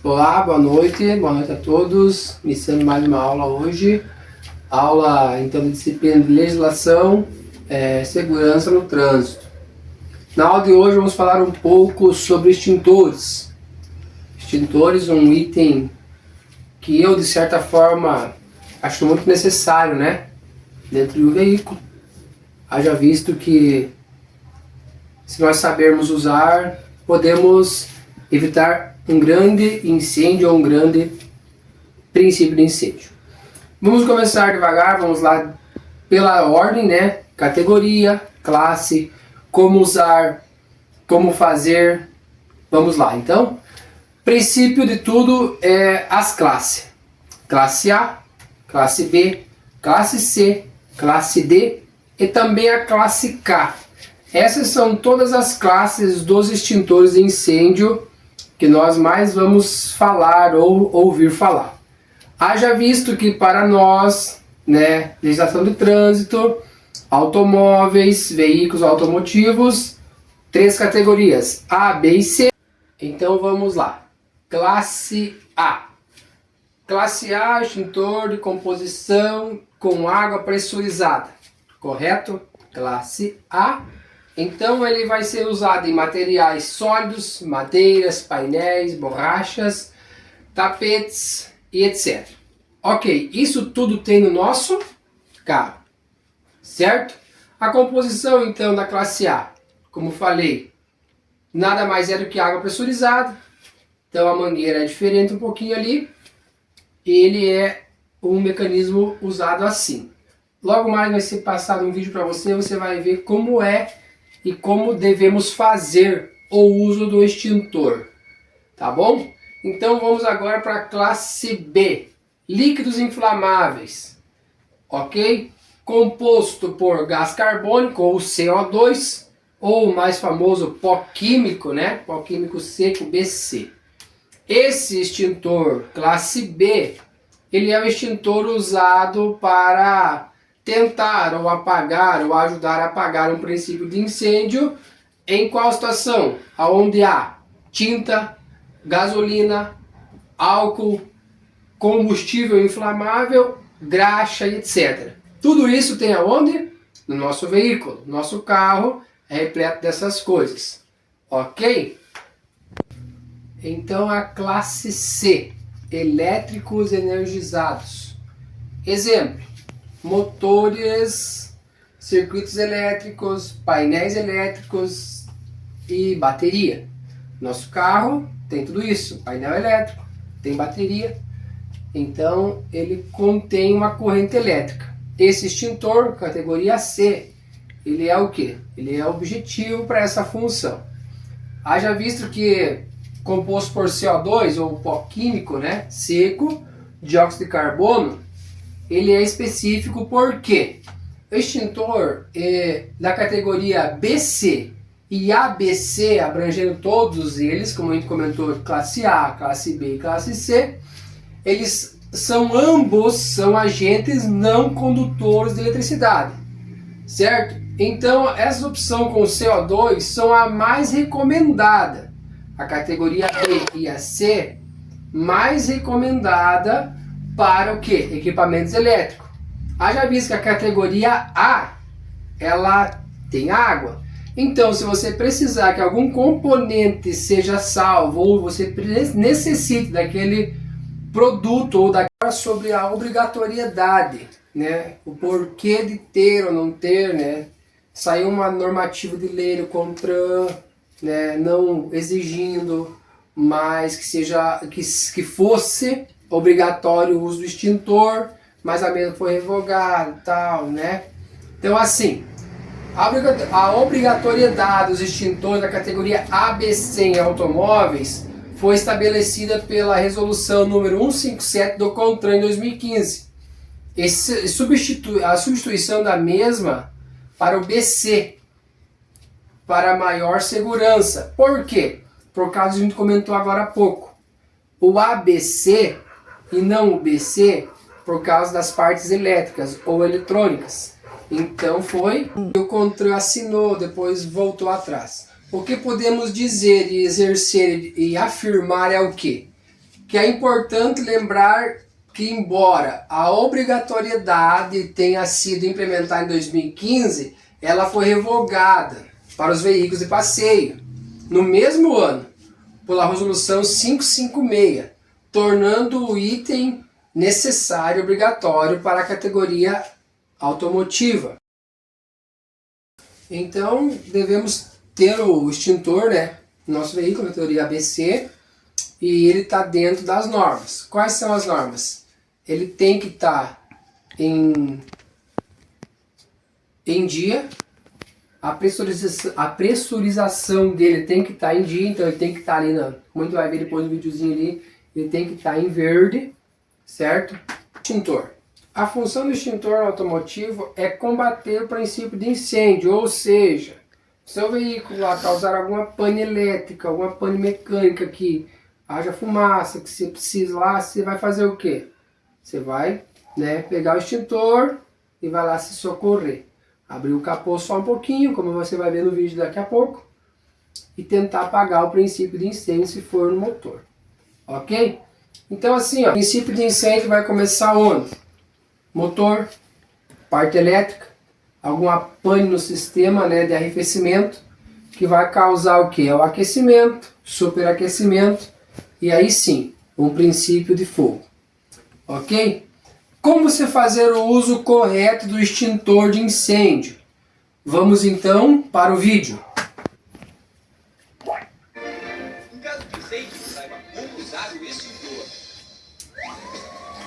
Olá, boa noite a todos. Iniciando mais uma aula hoje. Aula, então, de disciplina de legislação, segurança no trânsito. Na aula de hoje vamos falar um pouco sobre extintores. Extintores, um item que eu, de certa forma, acho muito necessário, né? Dentro do veículo. Haja visto que, se nós sabermos usar, podemos evitar um grande incêndio ou um grande princípio de incêndio. Vamos começar devagar, vamos lá pela ordem, né? Categoria, classe, como usar, como fazer. Vamos lá, então. Princípio de tudo é as classes. Classe A, classe B, classe C, classe D e também a classe K. Essas são todas as classes dos extintores de incêndio que nós mais vamos falar ou ouvir falar. Haja visto que para nós, né, legislação de trânsito, automóveis, veículos automotivos, 3 categorias, A, B e C. Então vamos lá. Classe A. Classe A, extintor de composição com água pressurizada, correto? Classe A. Então ele vai ser usado em materiais sólidos, madeiras, painéis, borrachas, tapetes e etc. Ok, isso tudo tem no nosso carro, certo? A composição então da classe A, como falei, nada mais é do que água pressurizada. Então a mangueira é diferente um pouquinho ali. Ele é um mecanismo usado assim. Logo mais vai ser passado um vídeo para você, você vai ver como é e como devemos fazer o uso do extintor, tá bom? Então vamos agora para a classe B, líquidos inflamáveis, ok? Composto por gás carbônico ou CO2, ou o mais famoso pó químico, né? Pó químico seco, BC. Esse extintor classe B, ele é o extintor usado para tentar ou apagar ou ajudar a apagar um princípio de incêndio em qual situação? Onde há tinta, gasolina, álcool, combustível inflamável, graxa, etc. Tudo isso tem aonde? No nosso veículo. Nosso carro é repleto dessas coisas. Ok? Então a classe C, elétricos energizados. Exemplo. Motores, circuitos elétricos, painéis elétricos e bateria. Nosso carro tem tudo isso, painel elétrico, tem bateria, então ele contém uma corrente elétrica. Esse extintor, categoria C, ele é o que? Ele é objetivo para essa função. Haja visto que composto por CO2 ou pó químico, né, seco, dióxido de carbono, ele é específico porque o extintor da categoria BC e ABC, abrangendo todos eles, como a gente comentou, classe A, classe B e classe C, eles são agentes não condutores de eletricidade, certo? Então, essa opção com CO2 são a mais recomendada. A categoria B e a C, mais recomendada para o que? Equipamentos elétricos. Haja visto que a categoria A, ela tem água. Então, se você precisar que algum componente seja salvo ou você necessite daquele produto ou sobre a obrigatoriedade, né? O porquê de ter ou não ter, né? Saiu uma normativa de lei do CONTRAN, né? Não exigindo mais que fosse obrigatório o uso do extintor, mas a mesma foi revogada e tal, né? Então assim, a obrigatoriedade dos extintores da categoria ABC em automóveis foi estabelecida pela resolução número 157 do CONTRAN em 2015. A substituição da mesma para o BC, para maior segurança. Por quê? Por causa que a gente comentou agora há pouco. O ABC e não o BC por causa das partes elétricas ou eletrônicas. Então foi, o CONTRAN assinou, depois voltou atrás. O que podemos dizer e exercer e afirmar é o quê? que é importante lembrar que, embora a obrigatoriedade tenha sido implementada em 2015, ela foi revogada para os veículos de passeio no mesmo ano, pela Resolução 556, tornando o item necessário e obrigatório para a categoria automotiva. Então, devemos ter o extintor, né, no nosso veículo, categoria ABC, e ele está dentro das normas. Quais são as normas? Ele tem que estar em dia, a pressurização dele tem que estar em dia, então ele tem que estar ali, como a gente vai ver depois no videozinho ali, ele tem que estar em verde, certo? Extintor. A função do extintor automotivo é combater o princípio de incêndio, ou seja, seu veículo lá causar alguma pane elétrica, alguma pane mecânica que haja fumaça, que você precisa lá, você vai fazer o quê? Você vai, né, pegar o extintor e vai lá se socorrer. Abrir o capô só um pouquinho, como você vai ver no vídeo daqui a pouco, e tentar apagar o princípio de incêndio se for no motor. Ok? Então assim, ó, o princípio de incêndio vai começar onde? Motor, parte elétrica, alguma pane no sistema, né, de arrefecimento, que vai causar o que? O aquecimento, superaquecimento, e aí sim, um princípio de fogo. Ok? Como você fazer o uso correto do extintor de incêndio? Vamos então para o vídeo. Em caso de incêndio, saiba como usar o extintor.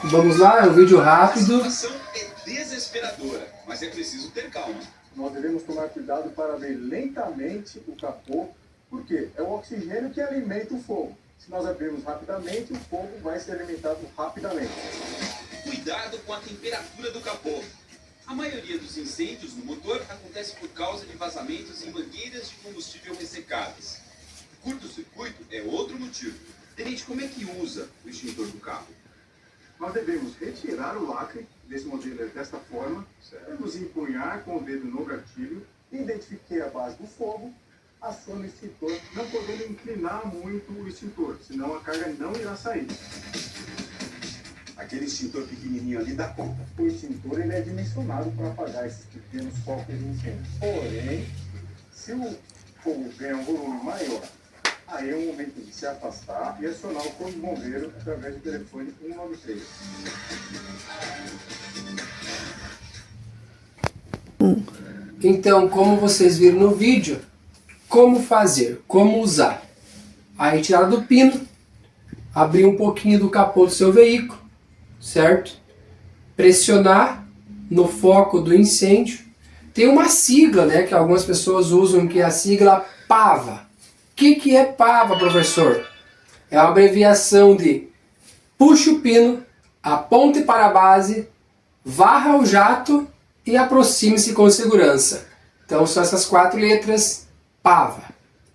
Vamos lá, é um vídeo rápido. A situação é desesperadora, mas é preciso ter calma. Nós devemos tomar cuidado para abrir lentamente o capô, porque é o oxigênio que alimenta o fogo. Se nós abrirmos rapidamente, o fogo vai ser alimentado rapidamente. Cuidado com a temperatura do capô. A maioria dos incêndios no motor acontece por causa de vazamentos em mangueiras de combustível ressecadas. Curto-circuito é outro motivo. Tenente, como é que usa o extintor do carro? Nós devemos retirar o lacre desse modelo desta forma, devemos empunhar com o dedo no gatilho, identifiquei a base do fogo, aciona o extintor, não podendo inclinar muito o extintor, senão a carga não irá sair. Aquele extintor pequenininho ali dá conta. O extintor ele é dimensionado para apagar esses pequenos focos de incêndio. Porém, se o fogo ganhar um volume maior, aí é o momento de se afastar e acionar o corpo de bombeiro através do telefone 193. Então, como vocês viram no vídeo, como fazer, como usar? A retirada do pino, abrir um pouquinho do capô do seu veículo, certo? Pressionar no foco do incêndio. Tem uma sigla, né, que algumas pessoas usam, que é a sigla PAVA. O que é PAVA, professor? É uma abreviação de puxe o pino, aponte para a base, varra o jato e aproxime-se com segurança. Então são essas 4 letras, PAVA.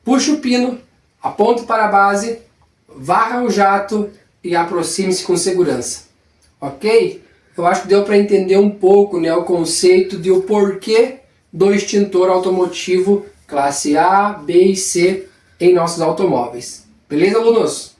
Puxe o pino, aponte para a base, varra o jato e aproxime-se com segurança. Ok? Eu acho que deu para entender um pouco, né, o conceito de o porquê do extintor automotivo classe A, B e C em nossos automóveis. Beleza, alunos?